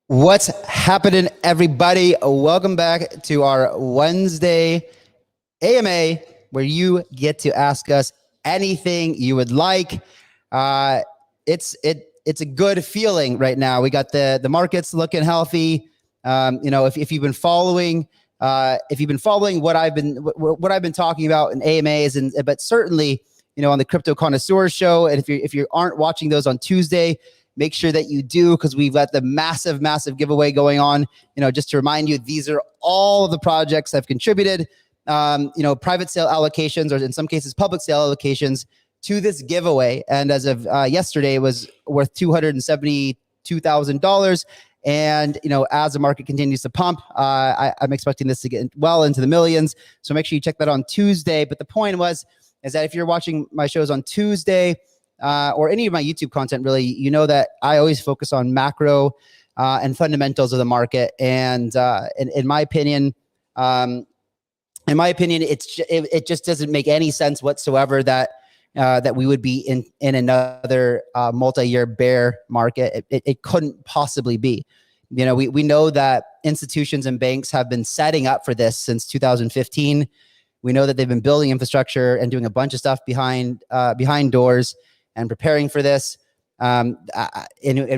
What's happening, everybody? Welcome back to our Wednesday AMA, where you get to ask us anything you would like. It's a good feeling right now. We got the markets looking healthy. If you've been following what I've been talking about in AMAs, but certainly on the Crypto Connoisseur Show, and if you aren't watching those on Tuesday, make sure that you do, because we've got the massive giveaway going on. Just to remind you, these are all of the projects that have contributed, private sale allocations, or in some cases public sale allocations to this giveaway. And as of yesterday, it was worth $272,000. And as the market continues to pump, I'm expecting this to get well into the millions. So make sure you check that on Tuesday. But the point is that if you're watching my shows on Tuesday, or any of my YouTube content, really, that I always focus on macro and fundamentals of the market. And in my opinion, it just doesn't make any sense whatsoever that we would be in another multi-year bear market. It couldn't possibly be. We know that institutions and banks have been setting up for this since 2015. We know that they've been building infrastructure and doing a bunch of stuff behind doors and preparing for this, and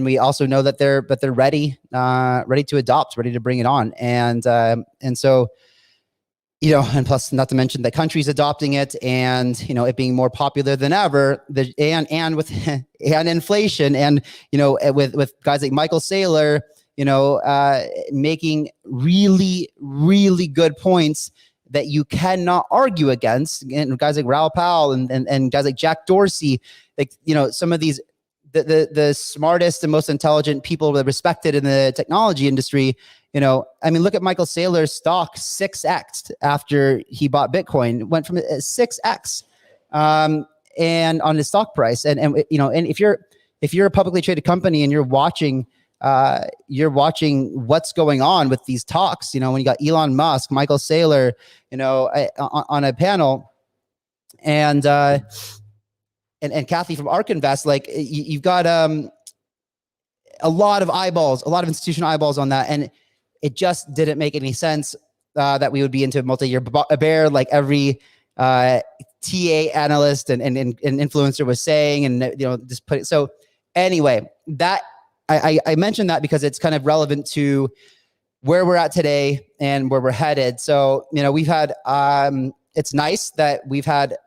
we also know that they're ready to adopt, ready to bring it on, and so and plus, not to mention the country's adopting it, and it being more popular than ever, and with and inflation, and with guys like Michael Saylor, making really good points that you cannot argue against, and guys like Raoul Pal and guys like Jack Dorsey, like some of these the smartest and most intelligent people that are respected in the technology industry. Look at Michael Saylor's stock 6x after he bought Bitcoin. It went from 6x, and on his stock price, and if you're a publicly traded company and you're watching what's going on with these talks, when you got Elon Musk, Michael Saylor, on a panel, and Kathy from ARK Invest, like you've got a lot of eyeballs, a lot of institutional eyeballs on that, and it just didn't make any sense that we would be into a multi-year bear, like every TA analyst and influencer was saying, and just put it. So anyway, that I mentioned that because it's kind of relevant to where we're at today and where we're headed. So we've had it's nice that we've had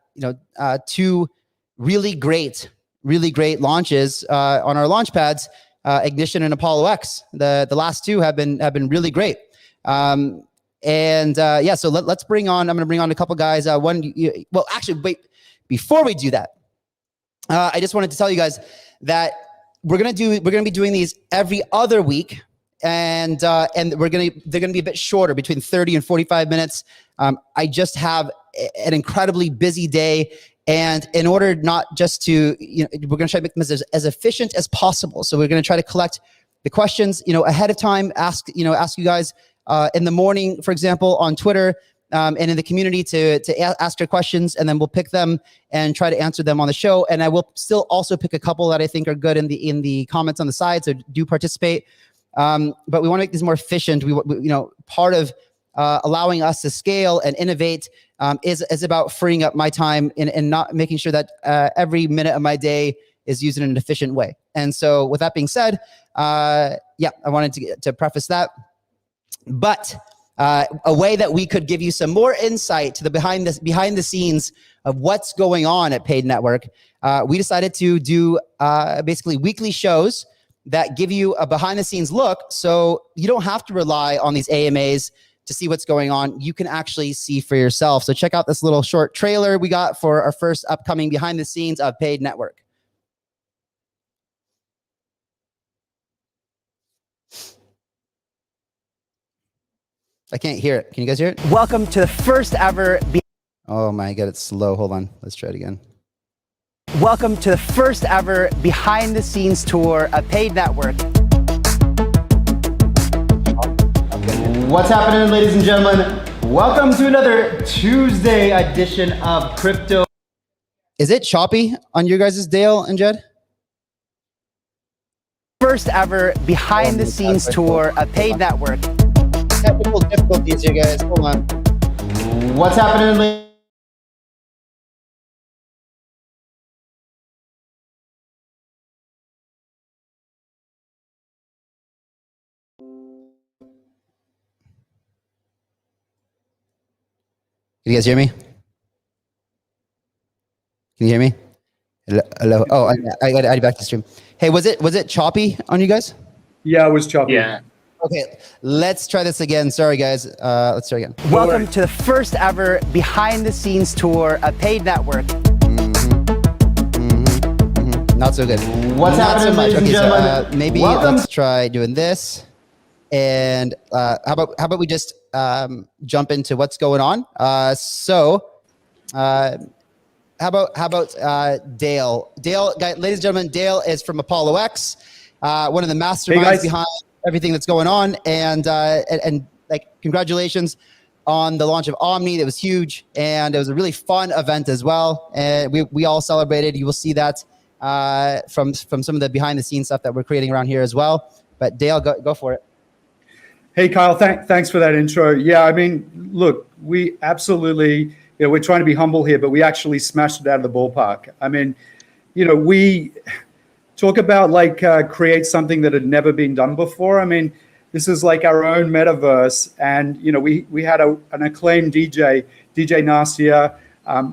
two really great launches on our launch pads, Ignition and ApolloX. The last two have been really great. So let's bring on. I'm going to bring on a couple guys. Wait, before we do that, I just wanted to tell you guys that we're going to be doing these every other week, and they're going to be a bit shorter, between 30 and 45 minutes. I just have an incredibly busy day, and in order not just to, we're going to try to make them as efficient as possible. So we're going to try to collect the questions, ahead of time, ask you guys in the morning, for example, on Twitter, and in the community to ask your questions, and then we'll pick them and try to answer them on the show. And I will still also pick a couple that I think are good in the comments on the side, so do participate. But we want to make this more efficient. Part of allowing us to scale and innovate is about freeing up my time and not making sure that every minute of my day is used in an efficient way. And so with that being said, I wanted to preface that. But a way that we could give you some more insight to the behind the scenes of what's going on at Paid Network, we decided to do basically weekly shows that give you a behind the scenes look, so you don't have to rely on these AMAs to see what's going on. You can actually see for yourself. So check out this little short trailer we got for our first upcoming behind the scenes of Paid Network. I can't hear it. Can you guys hear it? Welcome to the first ever. Oh my God, it's slow. Hold on. Let's try it again. Welcome to the first ever behind the scenes tour of Paid Network. What's happening, ladies and gentlemen? Welcome to another Tuesday edition of Crypto. Is it choppy on your guys' Dale and Jed? First ever behind the scenes tour, a paid network. Technical difficulties, you guys. Hold on. What's happening? Can you guys hear me? Can you hear me? Hello. Oh, I got to add back to the stream. Hey, was it choppy on you guys? Yeah, it was choppy. Yeah. Okay, let's try this again. Sorry, guys. Let's try again. Welcome to the first ever behind the scenes tour, a paid network. Not so good. What's happening, ladies and gentlemen? Maybe let's try doing this. And how about we just jump into what's going on? How about Dale? Dale, guys, ladies and gentlemen, Dale is from ApolloX, one of the masterminds behind everything that's going on, and like congratulations on the launch of Omni. That was huge, and it was a really fun event as well. And we all celebrated. You will see that from some of the behind the scenes stuff that we're creating around here as well. But Dale, go for it. Hey, Kyle, thanks for that intro. Yeah, I mean, look, we absolutely, we're trying to be humble here, but we actually smashed it out of the ballpark. I mean, we talk about like create something that had never been done before. I mean, this is like our own metaverse. And, we had an acclaimed DJ Nastia,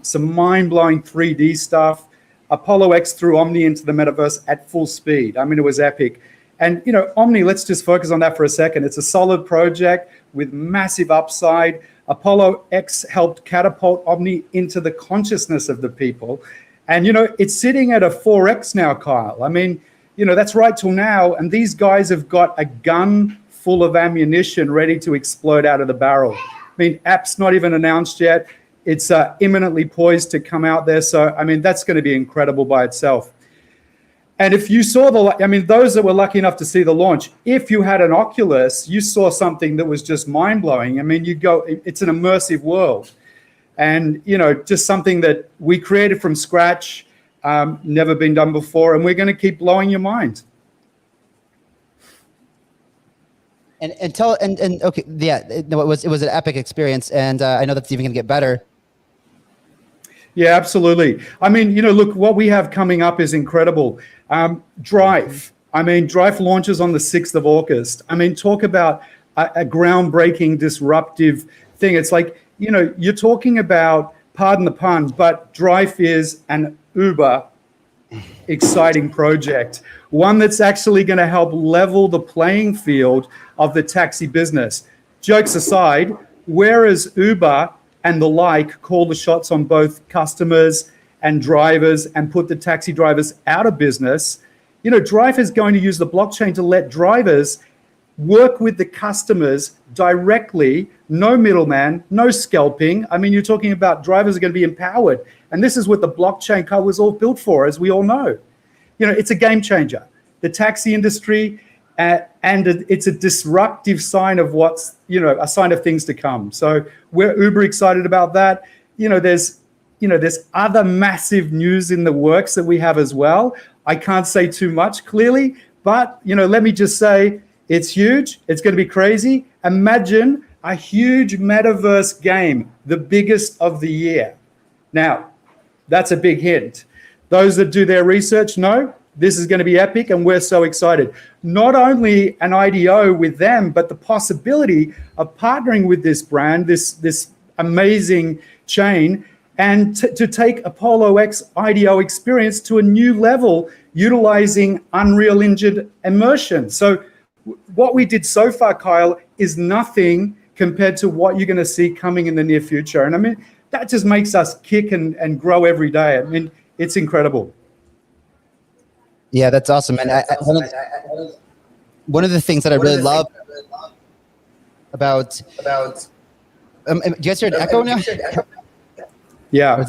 some mind-blowing 3D stuff. ApolloX threw Omni into the metaverse at full speed. I mean, it was epic. And, Omni, let's just focus on that for a second. It's a solid project with massive upside. ApolloX helped catapult Omni into the consciousness of the people. And, it's sitting at a 4X now, Kyle. I mean, that's right till now. And these guys have got a gun full of ammunition ready to explode out of the barrel. I mean, app's not even announced yet. It's imminently poised to come out there. So, I mean, that's going to be incredible by itself. And if you saw those that were lucky enough to see the launch, if you had an Oculus, you saw something that was just mind-blowing. I mean, it's an immersive world. And, just something that we created from scratch, never been done before, and we're going to keep blowing your mind. And okay, yeah, no, it was an epic experience, and I know that's even going to get better. Yeah, absolutely. I mean, look, what we have coming up is incredible. Drive. I mean, Drive launches on the 6th of August. I mean, talk about a groundbreaking, disruptive thing. It's like, you're talking about, pardon the pun, but Drive is an uber exciting project. One that's actually going to help level the playing field of the taxi business. Jokes aside, whereas Uber and the like call the shots on both customers and drivers and put the taxi drivers out of business, Drive is going to use the blockchain to let drivers work with the customers directly, no middleman, no scalping. I mean, you're talking about drivers are going to be empowered. And this is what the blockchain code was all built for, as we all know. It's a game changer. The taxi industry, and it's a disruptive sign of what's, a sign of things to come. So we're uber excited about that. There's other massive news in the works that we have as well. I can't say too much clearly, but, let me just say it's huge. It's going to be crazy. Imagine a huge metaverse game, the biggest of the year. Now, that's a big hint. Those that do their research know this is going to be epic, and we're so excited. Not only an IDO with them, but the possibility of partnering with this brand, this amazing chain, and to take ApolloX IDO experience to a new level, utilizing Unreal Engine immersion. So what we did so far, Kyle, is nothing compared to what you're going to see coming in the near future. And I mean, that just makes us kick and grow every day. I mean, it's incredible. Yeah, that's awesome. And one of the things that I really love about do you guys hear an echo now? Yeah.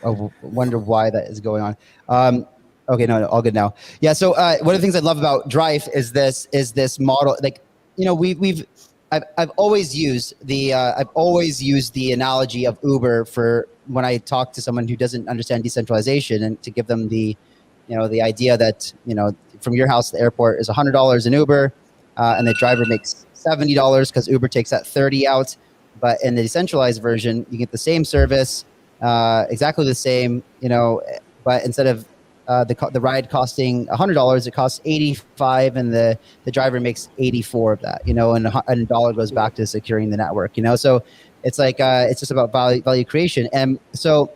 Oh, wonder why that is going on. Okay, no, all good now. Yeah. So one of the things I love about Drive is this model. Like, I've always used the analogy of Uber for when I talk to someone who doesn't understand decentralization, and to give them the, the idea that, from your house to the airport is $100 in Uber, and the driver makes $70 because Uber takes that 30 out. But in the decentralized version, you get the same service, exactly the same, but instead of the ride costing $100, it costs 85, and the driver makes 84 of that, and a dollar goes back to securing the network, So it's like it's just about value creation. And so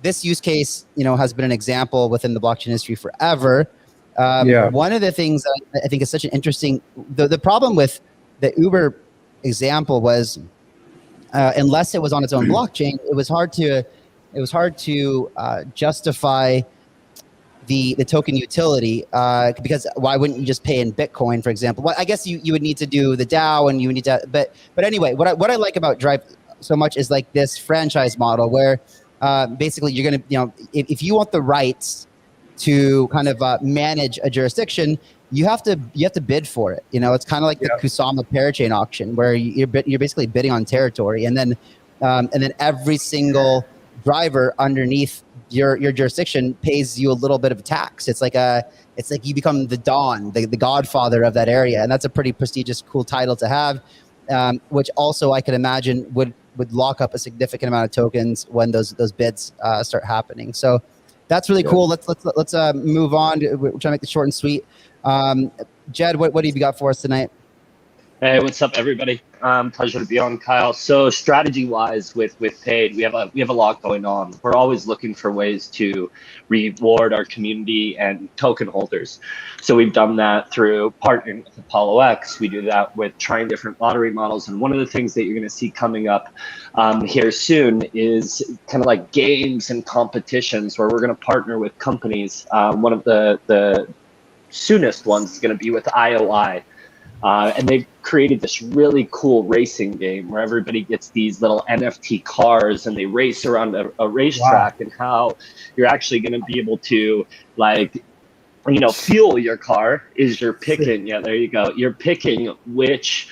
this use case, has been an example within the blockchain industry forever. One of the things that I think is such an interesting, the problem with the Uber example was, unless it was on its own blockchain, it was hard to justify the token utility, because why wouldn't you just pay in Bitcoin, for example? Well, I guess you would need to do the DAO, and you would need to, but anyway, what I like about Drive so much is like this franchise model where basically you're going to, if you want the rights to kind of manage a jurisdiction, you have to bid for it. It's kind of like the Kusama Parachain auction, where you're basically bidding on territory, and then every single driver underneath your jurisdiction pays you a little bit of tax. It's like you become the Don, the godfather of that area, and that's a pretty prestigious, cool title to have, which also I could imagine would lock up a significant amount of tokens when those bids start happening. So that's really cool. Let's move on. We're trying to make it short and sweet. Jed, what have you got for us tonight? Hey, what's up, everybody? Pleasure to be on, Kyle. So strategy-wise, with Paid, we have a lot going on. We're always looking for ways to reward our community and token holders. So we've done that through partnering with ApolloX. We do that with trying different lottery models. And one of the things that you're going to see coming up here soon is kind of like games and competitions where we're going to partner with companies. One of the soonest ones is going to be with IOI. And they've created this really cool racing game where everybody gets these little NFT cars and they race around a racetrack. Wow. And how you're actually going to be able to, like, fuel your car is you're picking. Yeah, there you go. You're picking which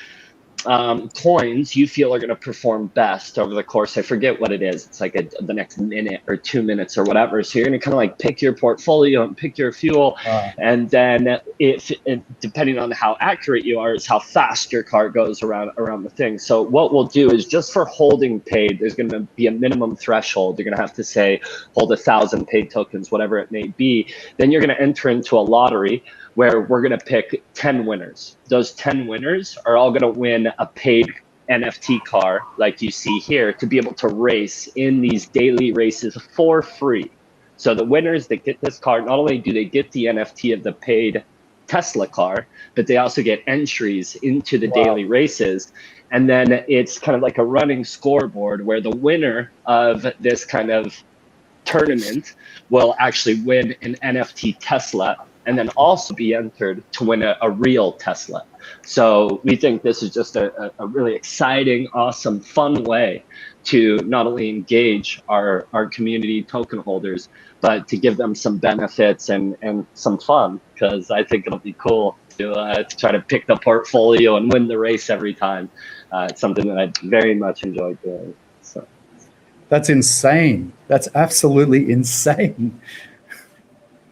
coins you feel are going to perform best over the course. I forget what it is. It's like the next minute or 2 minutes or whatever. So you're going to kind of like pick your portfolio and pick your fuel. And then if depending on how accurate you are is how fast your car goes around the thing. So what we'll do is just for holding Paid, there's going to be a minimum threshold. You're going to have to say hold 1,000 Paid tokens, whatever it may be. Then you're going to enter into a lottery where we're going to pick 10 winners. Those 10 winners are all going to win a Paid NFT car, like you see here, to be able to race in these daily races for free. So the winners that get this car, not only do they get the NFT of the Paid Tesla car, but they also get entries into the daily races. And then it's kind of like a running scoreboard where the winner of this kind of tournament will actually win an NFT Tesla, and then also be entered to win a real Tesla. So we think this is just a really exciting, awesome, fun way to not only engage our community token holders, but to give them some benefits and some fun, because I think it'll be cool to try to pick the portfolio and win the race every time. It's something that I very much enjoy doing. So that's insane. That's absolutely insane.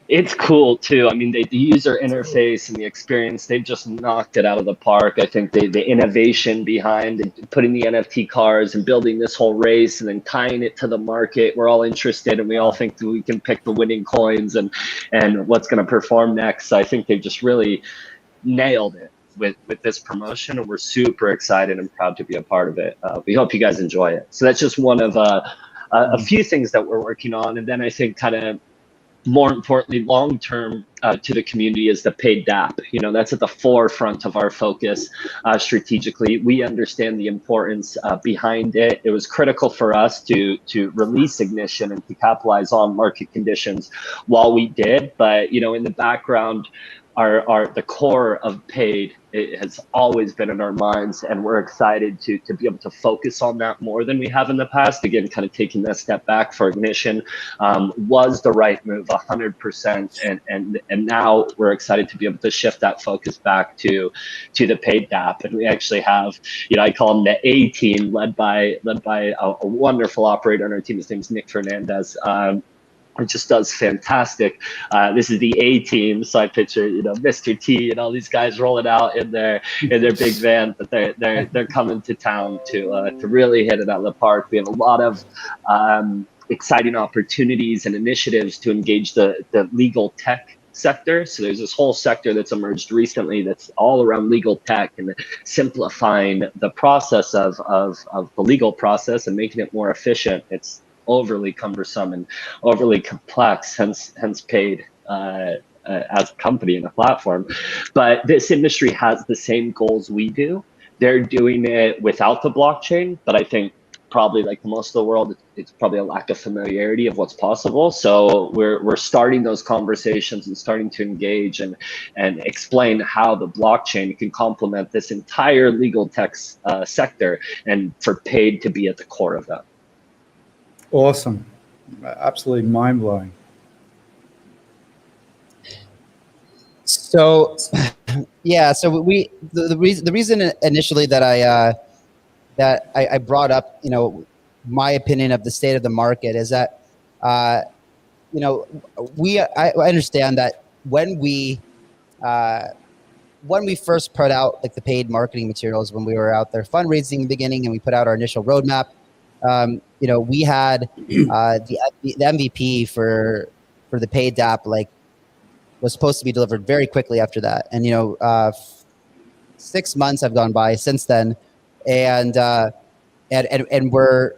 It's cool too. I mean, the user interface and the experience, they've just knocked it out of the park. I think the innovation behind putting the NFT cars and building this whole race and then tying it to the market, we're all interested and we all think that we can pick the winning coins and what's going to perform next. I think they've just really nailed it with this promotion, and we're super excited and proud to be a part of it. We hope you guys enjoy it. So that's just one of a few things that we're working on. And then I think kind of more importantly, long-term to the community is the Paid Dapp. That's at the forefront of our focus strategically. We understand the importance behind it. It was critical for us to release Ignition and to capitalize on market conditions while we did. But, in the background, the core of paid. It has always been in our minds, and we're excited to be able to focus on that more than we have in the past. Again, kind of taking that step back for Ignition was the right move, 100%, and now we're excited to be able to shift that focus back to the paid Dapp. And we actually have, I call him the A team, led by a wonderful operator on our team. His name is Nick Fernandez. It just does fantastic. This is the A team, so I picture Mr. T and all these guys rolling out in their big van, but they're coming to town to really hit it out of the park. We have a lot of exciting opportunities and initiatives to engage the legal tech sector. So there's this whole sector that's emerged recently that's all around legal tech and simplifying the process of the legal process and making it more efficient. It's overly cumbersome and overly complex, hence paid as a company and a platform. But this industry has the same goals we do. They're doing it without the blockchain, but I think probably like most of the world, it's probably a lack of familiarity of what's possible. So we're starting those conversations and starting to engage and explain how the blockchain can complement this entire legal tech sector, and for paid to be at the core of that. Awesome. Absolutely mind-blowing. So, yeah. So the reason initially that I brought up, my opinion of the state of the market is that, I understand that when we first put out like the paid marketing materials, when we were out there fundraising in the beginning and we put out our initial roadmap, we had the MVP for the paid Dapp was supposed to be delivered very quickly after that, and 6 months have gone by since then, and we're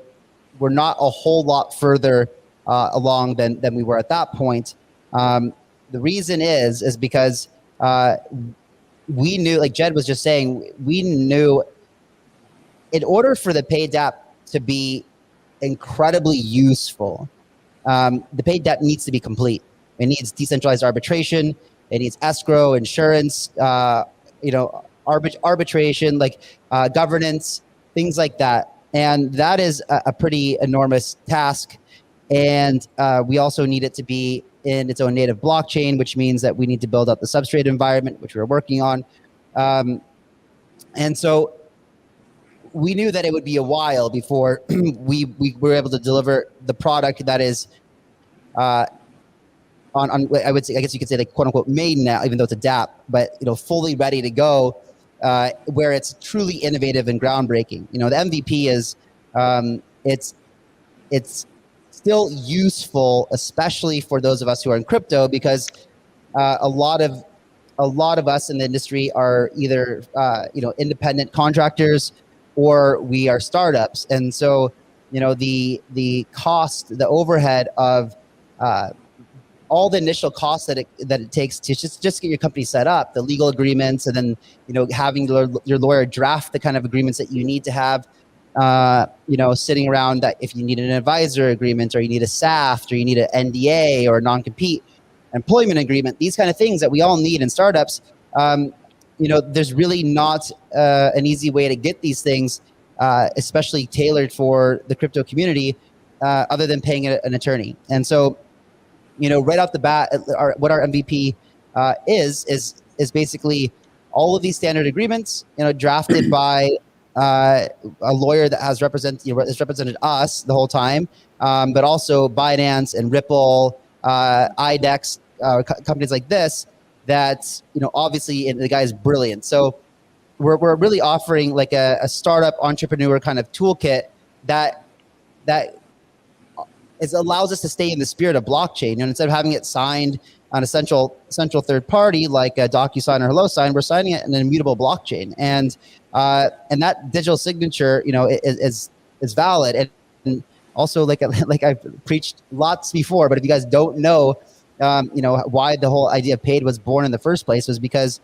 not a whole lot further along than we were at that point. The reason is because we knew, like Jed was just saying, we knew in order for the paid Dapp to be incredibly useful, the paid Dapp needs to be complete. It needs decentralized arbitration. It needs escrow, insurance, arbitration, governance, things like that. And that is a pretty enormous task. And we also need it to be in its own native blockchain, which means that we need to build up the substrate environment, which we're working on. And so we knew that it would be a while before we were able to deliver the product that is on I would say, I guess you could say, like, quote unquote made now, even though it's a Dapp, but fully ready to go, where it's truly innovative and groundbreaking. The MVP is it's still useful, especially for those of us who are in crypto, because a lot of us in the industry are either independent contractors or we are startups, and so the cost, the overhead of all the initial costs that it takes to just get your company set up, the legal agreements, and then having your lawyer draft the kind of agreements that you need to have, sitting around, that if you need an advisor agreement, or you need a SAFT, or you need an NDA or a non-compete employment agreement, these kind of things that we all need in startups. There's really not an easy way to get these things, especially tailored for the crypto community, other than paying an attorney. And so, right off the bat, what our MVP is basically all of these standard agreements, drafted by a lawyer that has represented us the whole time, but also Binance and Ripple, IDEX, companies like this. That obviously, and the guy is brilliant. So we're really offering like a startup entrepreneur kind of toolkit that allows us to stay in the spirit of blockchain. And instead of having it signed on a central third party like a DocuSign or HelloSign, we're signing it in an immutable blockchain. And that digital signature, is valid. And also, like I've preached lots before, but if you guys don't know, why the whole idea of paid was born in the first place, was because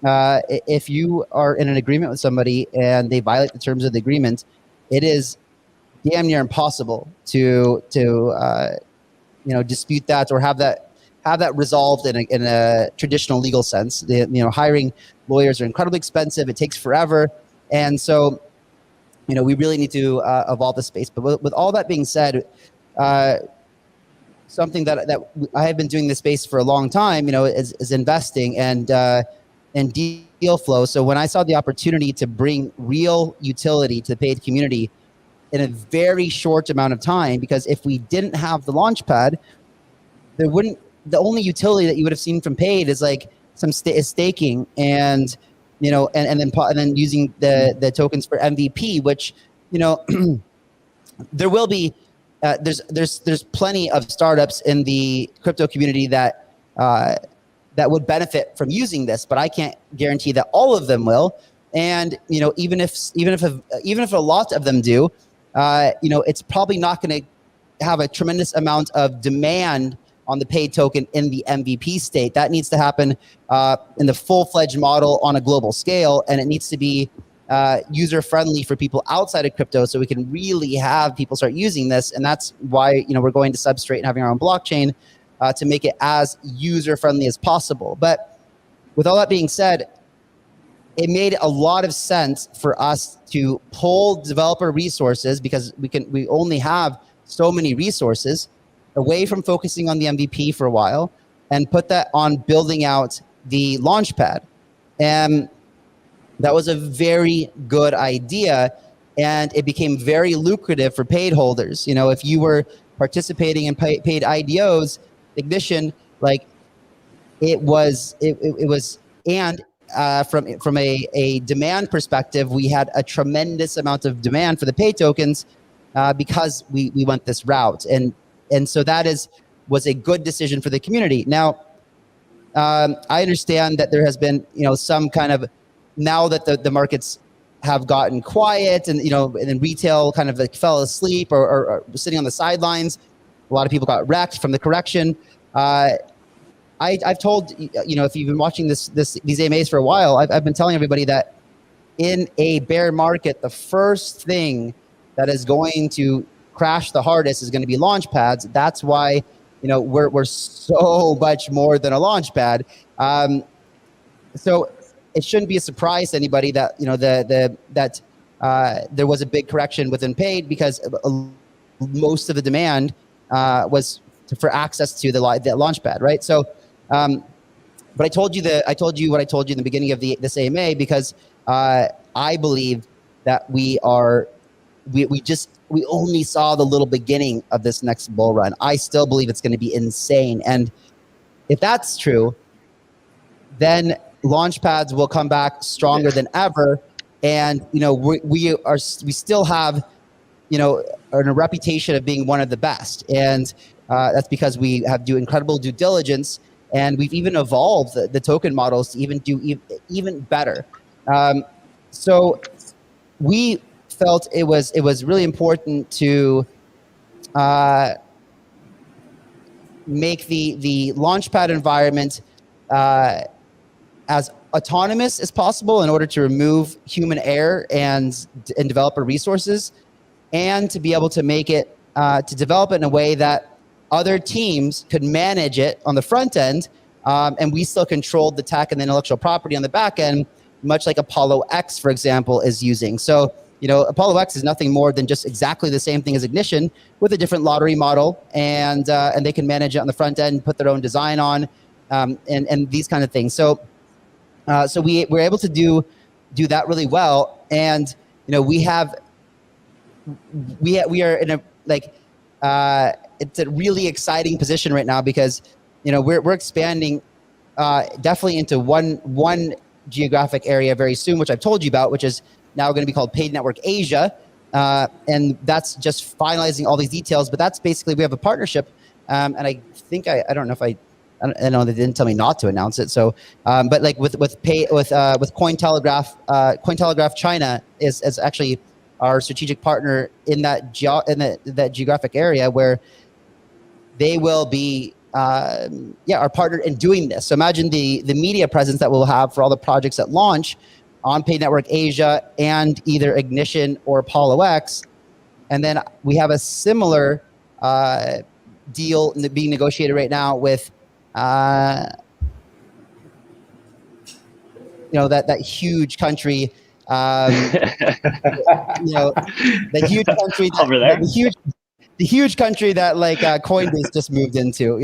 if you are in an agreement with somebody and they violate the terms of the agreement, it is damn near impossible to dispute that or have that have that resolved in a traditional legal sense. Hiring lawyers are incredibly expensive. It takes forever. And so, we really need to evolve the space. But with all that being said, something that I have been doing this space for a long time, is investing and deal flow. So when I saw the opportunity to bring real utility to the paid community in a very short amount of time, because if we didn't have the launchpad, the only utility that you would have seen from paid is like some staking and then using the tokens for MVP, which there will be there's plenty of startups in the crypto community that would benefit from using this, but I can't guarantee that all of them will. And even if a lot of them do, it's probably not going to have a tremendous amount of demand on the paid token in the MVP state. That needs to happen in the full-fledged model on a global scale, and it needs to be user-friendly for people outside of crypto, so we can really have people start using this. And that's why we're going to Substrate and having our own blockchain to make it as user-friendly as possible. But with all that being said, it made a lot of sense for us to pull developer resources, because we only have so many resources, away from focusing on the MVP for a while and put that on building out the launchpad. And that was a very good idea, and it became very lucrative for paid holders. If you were participating in paid IDOs, Ignition, like it was, and from a demand perspective, we had a tremendous amount of demand for the paid tokens because we went this route, and so that was a good decision for the community. Now, I understand that there has been some kind of, now that the markets have gotten quiet and and retail kind of like fell asleep or sitting on the sidelines, a lot of people got wrecked from the correction. I've told if you've been watching these AMAs for a while, I've been telling everybody that in a bear market, the first thing that is going to crash the hardest is going to be launch pads. That's why we're so much more than a launch pad. So it shouldn't be a surprise to anybody that that there was a big correction within paid, because most of the demand was for access to the launchpad, right? So, but I told you what I told you in the beginning of this AMA, because I believe that we only saw the little beginning of this next bull run. I still believe it's going to be insane, and if that's true, then launchpads will come back stronger than ever. And we still have a reputation of being one of the best, and that's because we have do incredible due diligence, and we've even evolved the token models to even do even better. So we felt it was really important to make the launchpad environment as autonomous as possible in order to remove human error and developer resources, and to be able to make it to develop it in a way that other teams could manage it on the front end, and we still controlled the tech and the intellectual property on the back end, much like ApolloX, for example, is using. So ApolloX is nothing more than just exactly the same thing as Ignition with a different lottery model, and they can manage it on the front end, put their own design on, and these kind of things. So we're able to do that really well, and we are in a it's a really exciting position right now, because we're expanding definitely into one geographic area very soon, which I've told you about, which is now going to be called Paid Network Asia, and that's just finalizing all these details. But that's basically, we have a partnership, and I think I don't know if I know they didn't tell me not to announce it. So, but like with Cointelegraph China is actually our strategic partner in that geographic area, where they will be our partner in doing this. So imagine the media presence that we'll have for all the projects that launch on Paid Network Asia and either Ignition or ApolloX. And then we have a similar deal being negotiated right now with that huge country, the huge country Over there. the huge country that like Coinbase just moved into,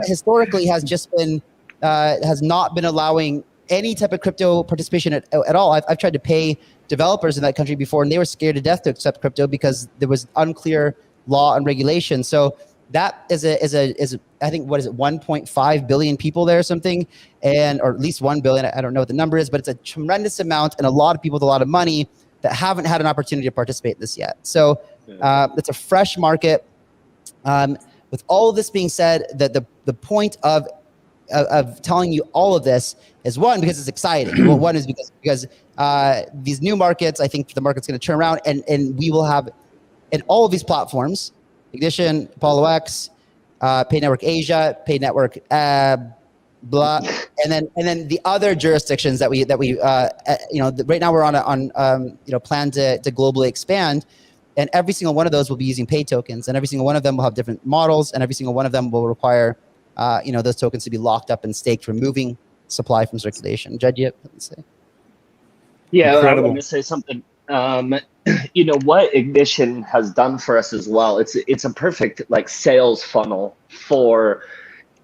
historically has just been has not been allowing any type of crypto participation at all. I've tried to pay developers in that country before, and they were scared to death to accept crypto because there was unclear law and regulation. So that is I think, what is it, 1.5 billion people there or something, or at least 1 billion. I don't know what the number is, but it's a tremendous amount, and a lot of people with a lot of money that haven't had an opportunity to participate in this yet. So it's a fresh market. With all of this being said, the point of telling you all of this is, one, because it's exciting. Well, one is because these new markets, I think the market's going to turn around, and we will have in all of these platforms, Ignition, ApolloX, Pay Network Asia, Pay Network blah, and then the other jurisdictions that we right now we're on plan to globally expand, and every single one of those will be using pay tokens, and every single one of them will have different models, and every single one of them will require those tokens to be locked up and staked, removing supply from circulation. Jed, you have something to say? Yeah, I want to say something. What Ignition has done for us as well, it's a perfect like sales funnel for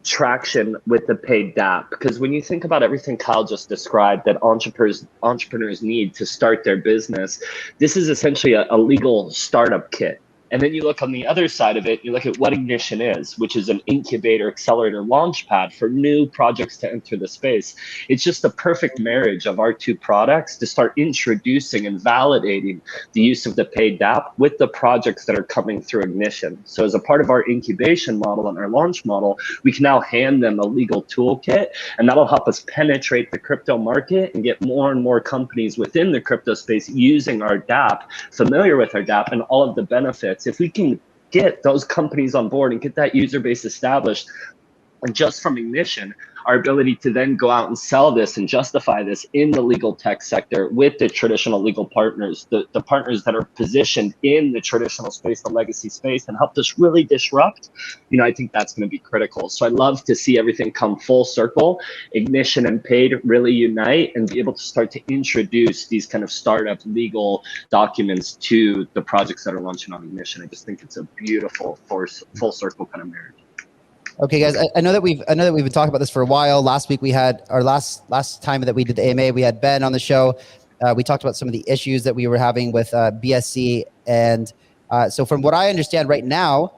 traction with the paid Dapp, because when you think about everything Kyle just described that entrepreneurs need to start their business, this is essentially a legal startup kit. And then you look on the other side of it, you look at what Ignition is, which is an incubator, accelerator, launch pad for new projects to enter the space. It's just the perfect marriage of our two products to start introducing and validating the use of the paid Dapp with the projects that are coming through Ignition. So as a part of our incubation model and our launch model, we can now hand them a legal toolkit, and that'll help us penetrate the crypto market and get more and more companies within the crypto space using our Dapp, familiar with our Dapp and all of the benefits. If we can get those companies on board and get that user base established, and just from Ignition, our ability to then go out and sell this and justify this in the legal tech sector with the traditional legal partners, the partners that are positioned in the traditional space, the legacy space, and help us really disrupt, I think that's going to be critical. So I love to see everything come full circle, Ignition and paid really unite, and be able to start to introduce these kind of startup legal documents to the projects that are launching on Ignition. I just think it's a beautiful full circle kind of marriage. Okay, guys, I know that we've been talking about this for a while. Last week we had our last time that we did the AMA, we had Ben on the show. We talked about some of the issues that we were having with BSC, and so from what I understand right now,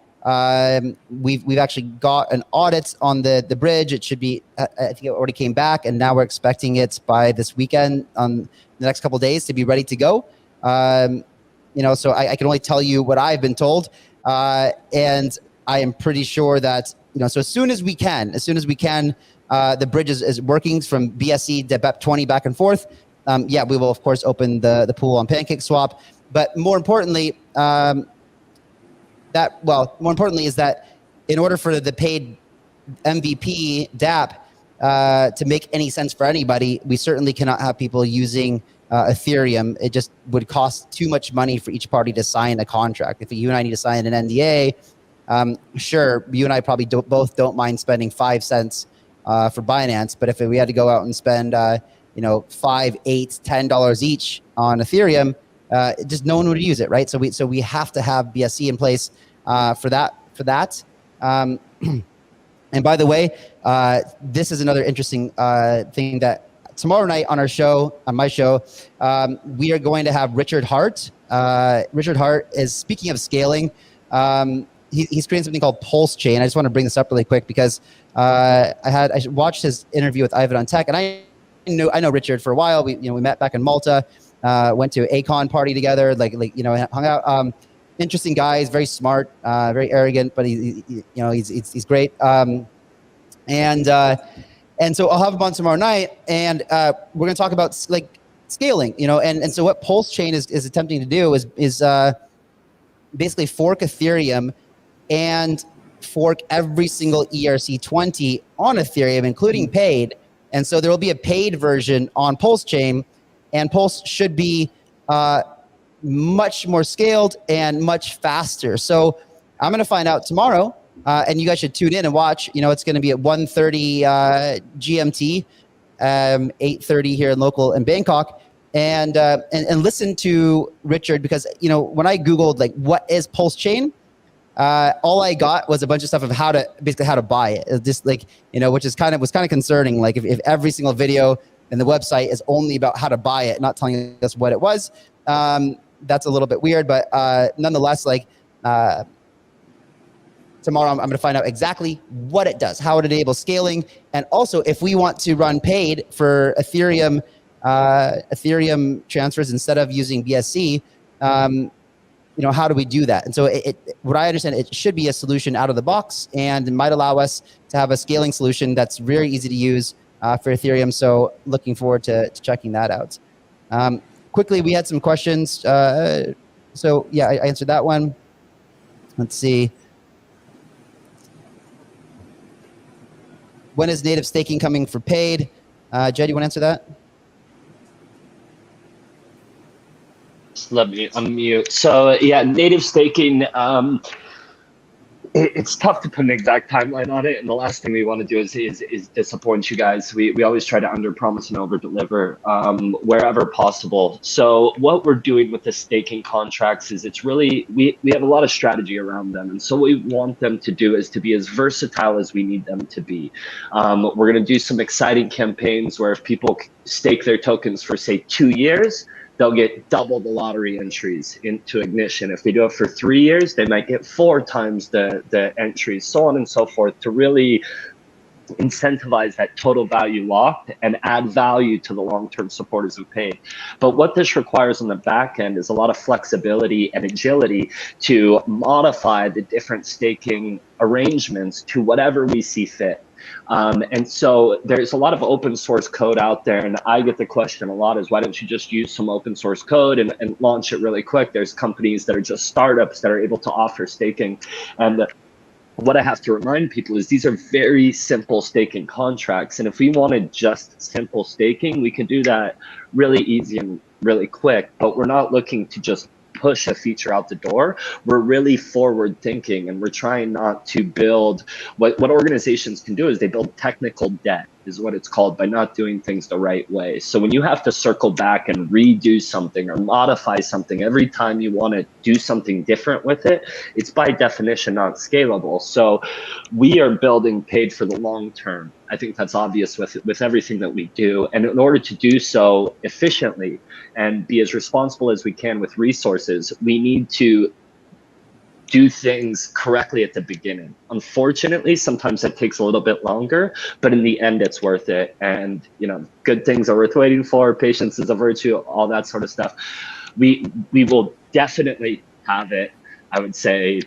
we've actually got an audit on the bridge. It should be, I think it already came back, and now we're expecting it by this weekend, on the next couple of days, to be ready to go. So I can only tell you what I've been told, and I am pretty sure that. So as soon as we can, the bridge is working from BSC to BEP20 back and forth. We will of course open the pool on PancakeSwap. But more importantly, is that in order for the paid MVP Dapp to make any sense for anybody, we certainly cannot have people using Ethereum. It just would cost too much money for each party to sign a contract. If you and I need to sign an NDA. Sure, you and I probably both don't mind spending 5 cents for Binance, but if we had to go out and spend $5, $8, $10 each on Ethereum, just no one would use it, right? So we have to have BSC in place for that. And by the way, this is another interesting thing that tomorrow night on my show, we are going to have Richard Hart. Richard Hart is, speaking of scaling. He's creating something called Pulse Chain. I just want to bring this up really quick because I watched his interview with Ivan on Tech, and I know Richard for a while. We met back in Malta, went to a Acon party together, hung out. Interesting guy. He's very smart, very arrogant, but he's great. And so I'll have him on tomorrow night, and we're going to talk about scaling. And so what Pulse Chain is attempting to do is basically fork Ethereum and fork every single ERC20 on Ethereum, including paid. And so there will be a paid version on Pulse Chain, and Pulse should be much more scaled and much faster. So I'm going to find out tomorrow and you guys should tune in and watch. It's going to be at 1:30 GMT, 8:30 here in local in Bangkok, and listen to Richard, because when I googled like what is Pulse Chain, all I got was a bunch of stuff of how to buy it. It's just like which is was kind of concerning. Like if every single video in the website is only about how to buy it, not telling us what it was, that's a little bit weird. But nonetheless, like tomorrow I'm going to find out exactly what it does, how it enables scaling, and also if we want to run paid for Ethereum transfers instead of using BSC. How do we do that? And so what I understand, it should be a solution out of the box, and it might allow us to have a scaling solution that's very easy to use for Ethereum. So looking forward to checking that out. Quickly, we had some questions. So yeah, I answered that one. Let's see. When is native staking coming for paid? Jed, you want to answer that? Let me unmute. So yeah, native staking, it's tough to put an exact timeline on it, and the last thing we want to do is disappoint you guys. We always try to underpromise and overdeliver wherever possible. So what we're doing with the staking contracts is it's really we have a lot of strategy around them, and so what we want them to do is to be as versatile as we need them to be. We're going to do some exciting campaigns where if people stake their tokens for say 2 years, they'll get double the lottery entries into Ignition. If they do it for 3 years, they might get 4 times the entries, so on and so forth, to really incentivize that total value locked and add value to the long-term supporters who paid. But what this requires on the back end is a lot of flexibility and agility to modify the different staking arrangements to whatever we see fit. And so there's a lot of open source code out there, and I get the question a lot is, why don't you just use some open source code and launch it really quick? There's companies that are just startups that are able to offer staking. And what I have to remind people is these are very simple staking contracts. And if we wanted just simple staking, we can do that really easy and really quick, but we're not looking to just push a feature out the door. We're really forward thinking, and we're trying not to build what organizations can do is they build technical debt, is what it's called, by not doing things the right way. So when you have to circle back and redo something or modify something every time you want to do something different with it, it's by definition not scalable. So we are building paid for the long term. I think that's obvious with everything that we do. And in order to do so efficiently and be as responsible as we can with resources, we need to do things correctly at the beginning. Unfortunately, sometimes it takes a little bit longer, but in the end, it's worth it. And good things are worth waiting for. Patience is a virtue, all that sort of stuff. We will definitely have it, I would say,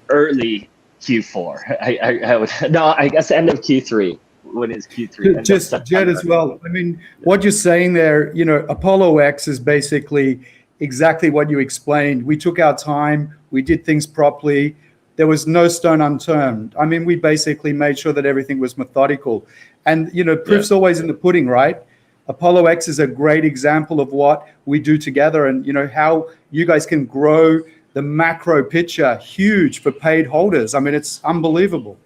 early Q4. I guess end of Q3. When is Q3? Just Jed as well. I mean, what you're saying there, ApolloX is basically exactly what you explained. We took our time, we did things properly. There was no stone unturned. I mean, we basically made sure that everything was methodical. And, proof's always in the pudding, right? ApolloX is a great example of what we do together, and, how you guys can grow the macro picture huge for paid holders. I mean, it's unbelievable.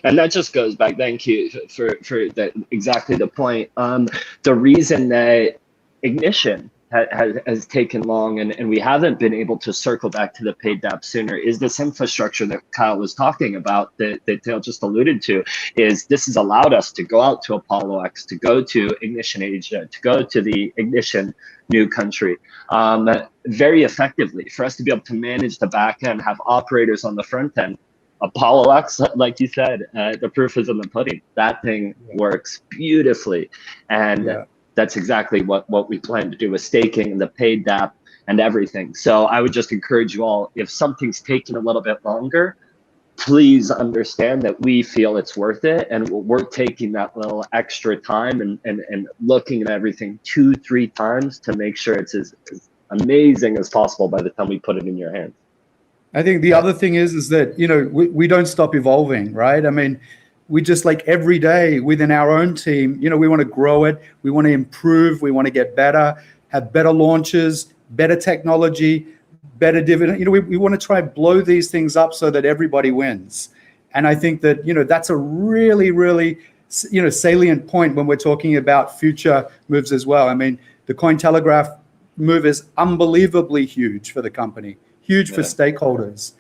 And that just goes back, thank you for that, exactly the point. The reason that Ignition has taken long and we haven't been able to circle back to the paid Dapp sooner is this infrastructure that Kyle was talking about, that Dale just alluded to. Is this has allowed us to go out to ApolloX, to go to Ignition Asia, to go to the Ignition new country very effectively, for us to be able to manage the back end, have operators on the front end. ApolloX, like you said, the proof is in the pudding. That thing works beautifully. And that's exactly what we plan to do with staking, the paid Dapp, and everything. So I would just encourage you all, if something's taking a little bit longer, please understand that we feel it's worth it. And we're taking that little extra time and looking at everything 2-3 times to make sure it's as amazing as possible by the time we put it in your hands. I think the other thing is that, we don't stop evolving, right? I mean, we just, like, every day within our own team, we want to grow it. We want to improve. We want to get better, have better launches, better technology, better dividend. We want to try and blow these things up so that everybody wins. And I think that, that's a really, really, salient point when we're talking about future moves as well. I mean, the Cointelegraph move is unbelievably huge for the company, huge for stakeholders.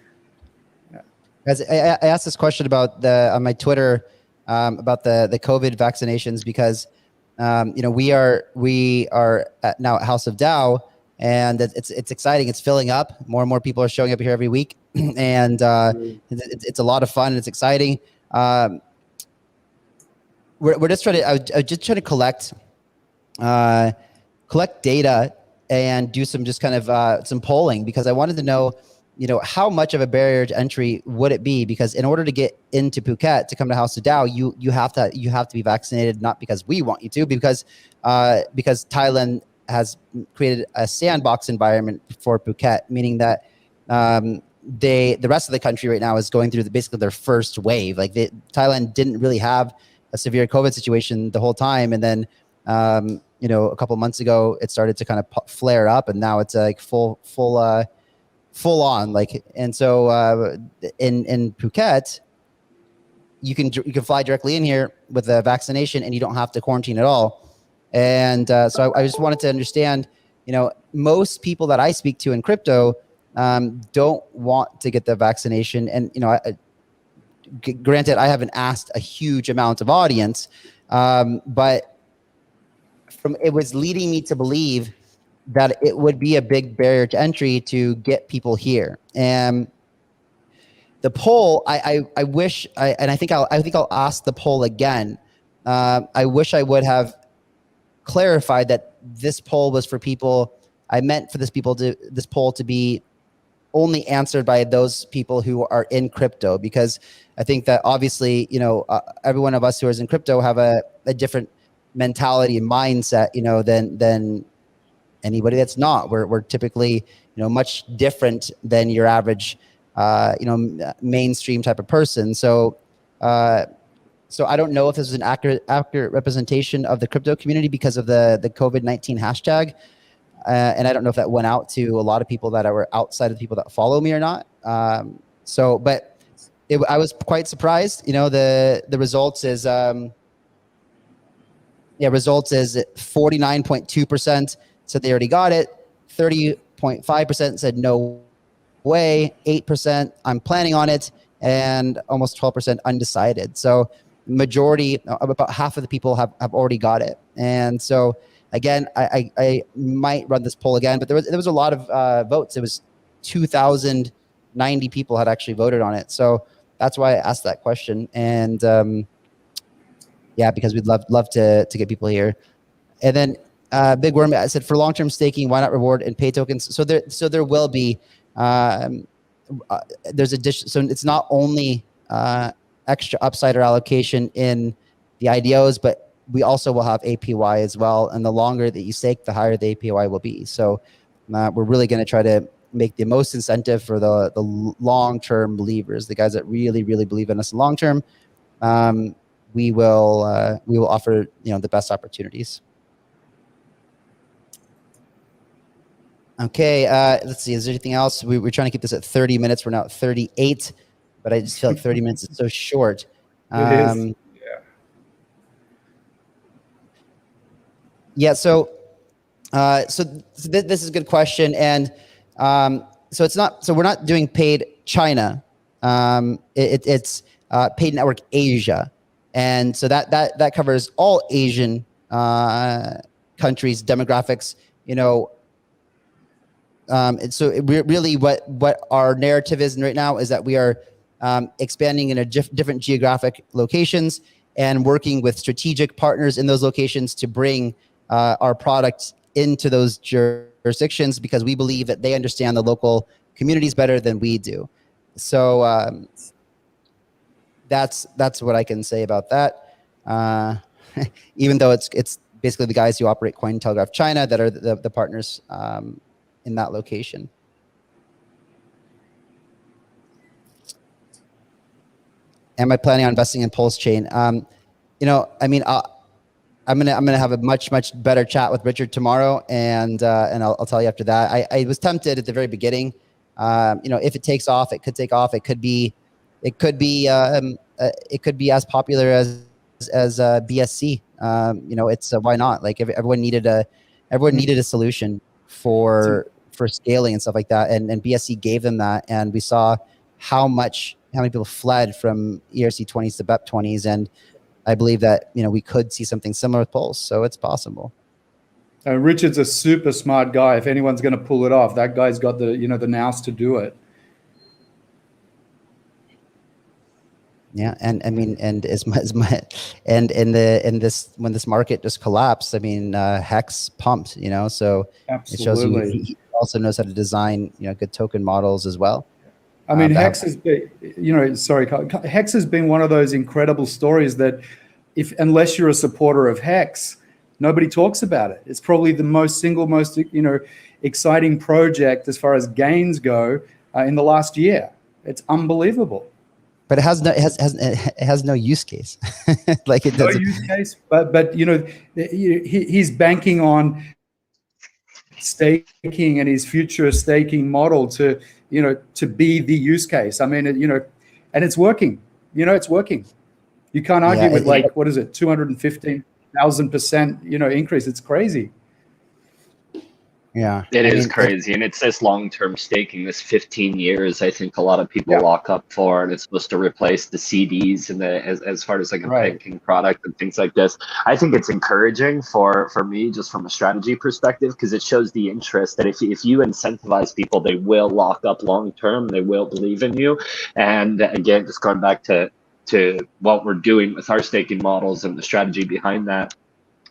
As I asked this question about on my Twitter about the COVID vaccinations because we are now at House of Dow, and it's exciting. It's filling up. More and more people are showing up here every week, and it's a lot of fun and it's exciting. We're just trying to. I was just trying to collect data and do some just kind of some polling because I wanted to know, how much of a barrier to entry would it be? Because in order to get into Phuket to come to House of Dow, you have to be vaccinated, not because we want you to, because Thailand has created a sandbox environment for Phuket, meaning that the rest of the country right now is going through basically their first wave. Like Thailand didn't really have a severe COVID situation the whole time, and then a couple months ago it started to kind of flare up, and now it's like full on. Like, and so in Phuket, you can fly directly in here with a vaccination, and you don't have to quarantine at all. And so I just wanted to understand, most people that I speak to in crypto don't want to get the vaccination. And, granted, I haven't asked a huge amount of audience, but it was leading me to believe that it would be a big barrier to entry to get people here. And the poll, I wish, and I think I'll ask the poll again. I wish I would have clarified that this poll was for people. I meant for this poll to be only answered by those people who are in crypto, because I think that obviously, every one of us who is in crypto have a different mentality and mindset, than anybody that's not. We're typically, much different than your average, mainstream type of person. So I don't know if this is an accurate representation of the crypto community because of the COVID-19 hashtag. And I don't know if that went out to a lot of people that were outside of the people that follow me or not. But I was quite surprised. The results is, results is 49.2% said they already got it. 30.5% said no way. 8% I'm planning on it, and almost 12% undecided. So majority, about half of the people have already got it. And so again, I might run this poll again, but there was a lot of votes. It was 2,090 people had actually voted on it. So that's why I asked that question. And because we'd love to get people here. And then Big Worm, I said, for long-term staking, why not reward and pay tokens? So there will be there's addition. So it's not only extra upside or allocation in the IDOs, but we also will have APY as well. And the longer that you stake, the higher the APY will be. So we're really going to try to make the most incentive for the long-term believers, the guys that really, really believe in us long-term. We will offer the best opportunities. Okay, let's see. Is there anything else? We're trying to keep this at 30 minutes. We're now at 38, but I just feel like 30 minutes is so short. It is. Yeah. So this is a good question, and so it's not. So we're not doing paid China. It's paid network Asia, and so that covers all Asian countries, demographics. So really what our narrative is right now is that we are expanding in different geographic locations and working with strategic partners in those locations to bring our products into those jurisdictions, because we believe that they understand the local communities better than we do. So that's what I can say about that. Even though it's basically the guys who operate Cointelegraph China that are the partners in that location. Am I planning on investing in Pulse Chain? I I'm gonna have a much better chat with Richard tomorrow, and I'll tell you after that. I was tempted at the very beginning. If it takes off, it could take off. It could be as popular as BSC. It's why not? Like everyone needed a solution for scaling and stuff like that, and BSC gave them that, and we saw how many people fled from ERC20s to BEP20s, and I believe that we could see something similar with Pulse, so it's possible. Richard's a super smart guy. If anyone's going to pull it off, that guy's got the the nous to do it. Yeah, and I mean, and when this market just collapsed, I mean, Hex pumped, so Absolutely. It shows he also knows how to design, good token models as well. I mean, Hex has been, Hex has been one of those incredible stories that, unless you're a supporter of Hex, nobody talks about it. It's probably the most exciting project as far as gains go in the last year. It's unbelievable. But it has no use case. Like it doesn't. No use case, but he's banking on staking and his future staking model to be the use case. I mean, and it's working. It's working. You can't argue with what is it, 215,000% increase. It's crazy. Yeah, it is crazy, and it's this long-term staking, this 15 years. I think a lot of people lock up for, and it's supposed to replace the CDs and as far as like a banking product and things like this. I think it's encouraging for me, just from a strategy perspective, because it shows the interest that if you incentivize people, they will lock up long-term. They will believe in you. And again, just going back to what we're doing with our staking models and the strategy behind that,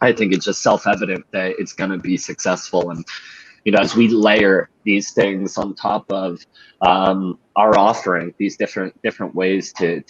I think it's just self-evident that it's going to be successful. And, as we layer these things on top of our offering, these different ways to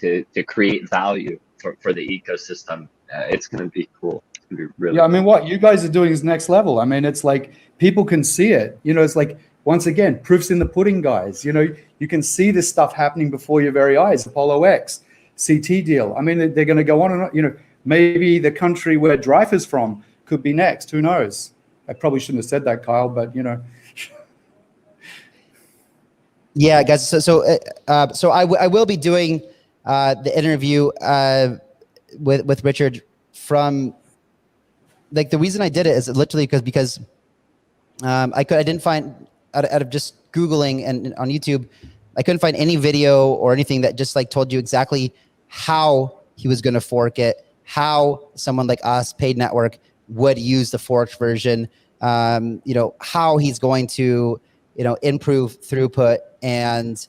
create value for the ecosystem, it's going to be cool. It's going to be really I mean, what you guys are doing is next level. I mean, it's like people can see it. It's like, once again, proof's in the pudding, guys. You can see this stuff happening before your very eyes. ApolloX, CT deal. I mean, they're going to go on and on, Maybe the country where Drive is from could be next. Who knows? I probably shouldn't have said that, Kyle, but Yeah, guys. So I will be doing the interview with Richard from, like, the reason I did it is literally because I didn't find out of just Googling and on YouTube, I couldn't find any video or anything that just like told you exactly how he was going to fork it, how someone like us, Paid Network, would use the forked version, how he's going to, improve throughput and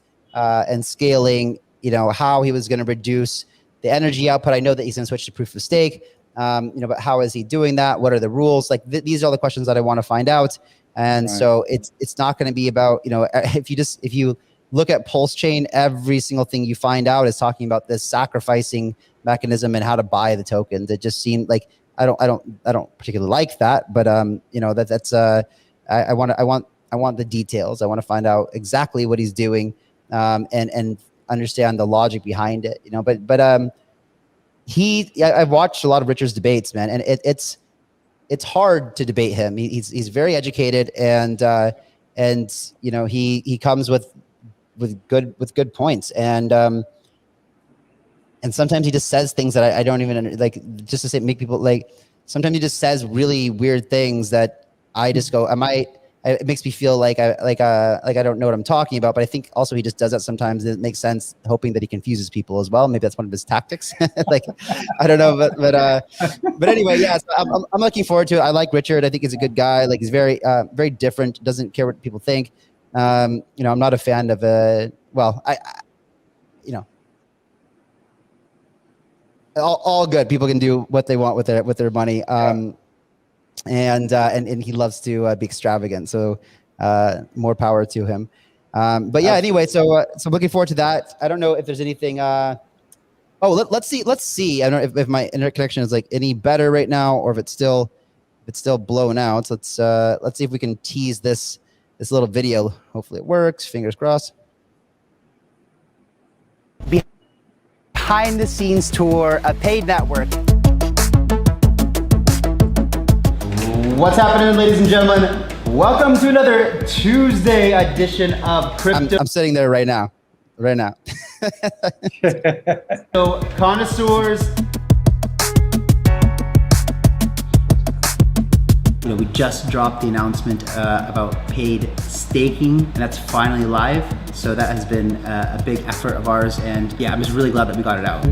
scaling, how he was going to reduce the energy output. I know that he's going to switch to proof of stake, but how is he doing that? What are the rules? Like these are all the questions that I want to find out. And so it's not going to be about, if you look at Pulse Chain, every single thing you find out is talking about this sacrificing mechanism and how to buy the tokens. It just seemed like I don't particularly like that, but I want the details. I want to find out exactly what he's doing, and understand the logic behind it. But I've watched a lot of Richard's debates, man, and it's hard to debate him. He's very educated, and he comes with good points, and sometimes he just says things that I don't even like, just to make people like. Sometimes he just says really weird things that I just go, it makes me feel like I don't know what I'm talking about. But I think also he just does that sometimes. It makes sense, hoping that he confuses people as well. Maybe that's one of his tactics. Like, I don't know, but anyway, yeah. So I'm looking forward to it. I like Richard. I think he's a good guy. Like, he's very very different. Doesn't care what people think. I'm not a fan of all good. People can do what they want with their money. And he loves to be extravagant. So more power to him. But yeah, anyway, so looking forward to that. I don't know if there's anything. Let's see. I don't know if my internet connection is like any better right now, or if it's still blown out. So let's see if we can tease this little video. Hopefully it works. Fingers crossed. Behind the scenes tour of Paid Network. What's happening, ladies and gentlemen? Welcome to another Tuesday edition of Crypto I'm sitting there right now. Connoisseurs. We just dropped the announcement about paid staking, and that's finally live. So that has been a big effort of ours, and yeah, I'm just really glad that we got it out.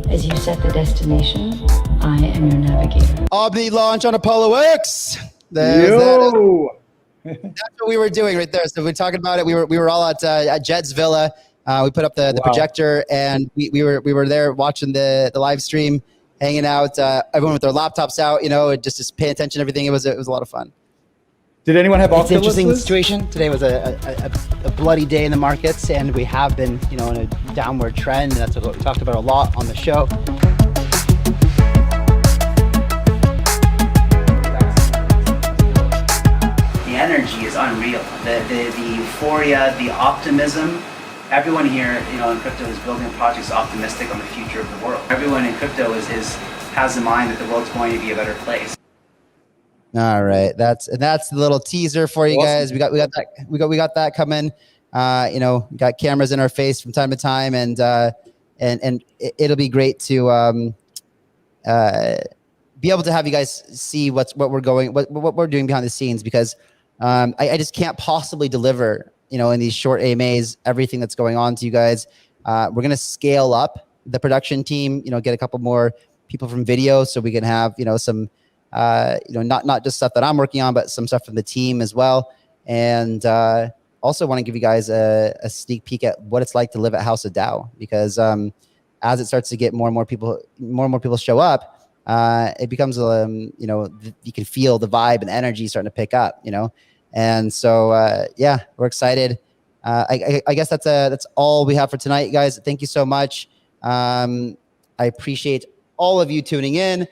As you set the destination, I am your navigator. Omni launch on ApolloX. That's what we were doing right there. So we're talking about it. We were all at Jed's villa. We put up the projector, and we were there watching the live stream, hanging out. Everyone with their laptops out, just paying attention to everything. It was a lot of fun. Did anyone have It's an interesting Oculuses? situation. Today was a bloody day in the markets, and we have been, in a downward trend. And that's what we talked about a lot on the show. The energy is unreal. The euphoria, the optimism. Everyone here, in crypto is building projects optimistic on the future of the world. Everyone in crypto has in mind that the world's going to be a better place. All right, that's the little teaser for you guys. We got that coming. We got cameras in our face from time to time, and it'll be great to be able to have you guys see what we're doing behind the scenes, because I just can't possibly deliver in these short AMAs everything that's going on to you guys. We're gonna scale up the production team. Get a couple more people from video, so we can have some. Not just stuff that I'm working on, but some stuff from the team as well. And also want to give you guys a sneak peek at what it's like to live at House of DAO, because as it starts to get more and more people show up, it becomes you can feel the vibe and energy starting to pick up, and so we're excited. I guess that's all we have for tonight, guys. Thank you so much. I appreciate all of you tuning in.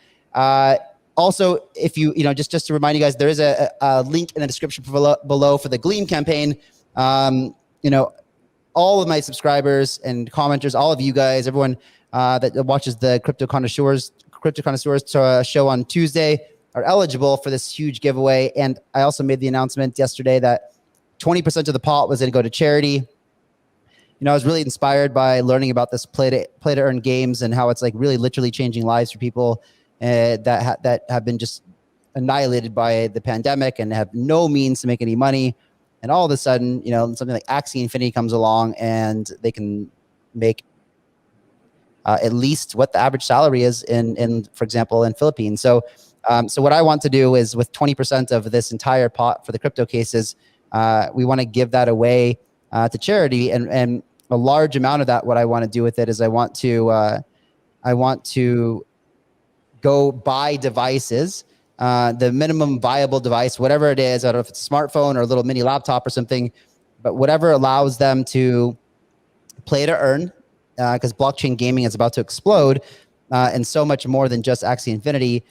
Also, if you just to remind you guys, there is a link in the description below for the Gleam campaign. All of my subscribers and commenters, all of you guys, everyone that watches the Crypto Connoisseurs show on Tuesday are eligible for this huge giveaway. And I also made the announcement yesterday that 20% of the pot was going to go to charity. I was really inspired by learning about this play to earn games and how it's like really literally changing lives for people that have been just annihilated by the pandemic and have no means to make any money. And all of a sudden, something like Axie Infinity comes along and they can make at least what the average salary is in for example, in Philippines. So what I want to do is, with 20% of this entire pot for the crypto cases, we want to give that away to charity. And a large amount of that, what I want to do with it is I want to go buy devices, the minimum viable device, whatever it is. I don't know if it's a smartphone or a little mini laptop or something, but whatever allows them to play to earn, because blockchain gaming is about to explode, and so much more than just Axie Infinity.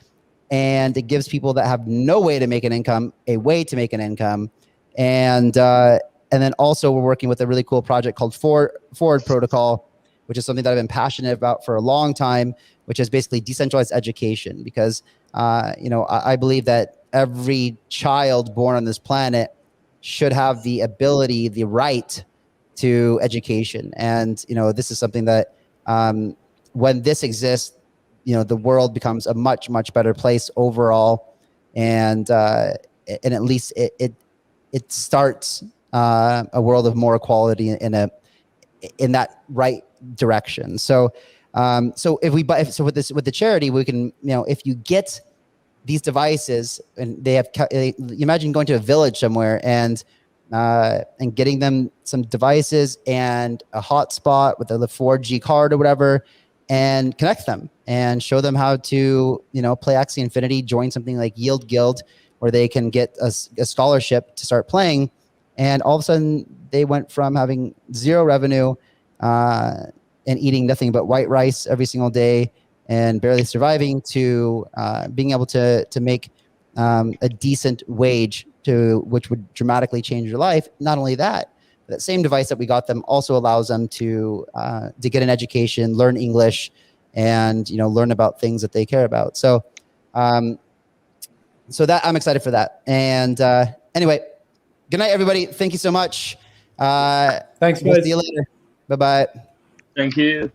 And it gives people that have no way to make an income a way to make an income. And then also we're working with a really cool project called Forward Protocol, which is something that I've been passionate about for a long time, which is basically decentralized education. Because, I believe that every child born on this planet should have the ability, the right to education. And, this is something that when this exists, the world becomes a much, much better place overall. And at least it starts a world of more equality in that right direction. So if we buy, with the charity, we can, if you get these devices and they have, imagine going to a village somewhere and getting them some devices and a hotspot with a 4G card or whatever, and connect them and show them how to, play Axie Infinity, join something like Yield Guild, where they can get a scholarship to start playing. And all of a sudden they went from having zero revenue and eating nothing but white rice every single day and barely surviving to being able to make a decent wage, which would dramatically change your life. Not only that, that same device that we got them also allows them to get an education, learn English, and learn about things that they care about. So So that I'm excited for that. And anyway, good night, everybody. Thank you so much. Thanks, We'll guys. see you later. Bye-bye. Thank you.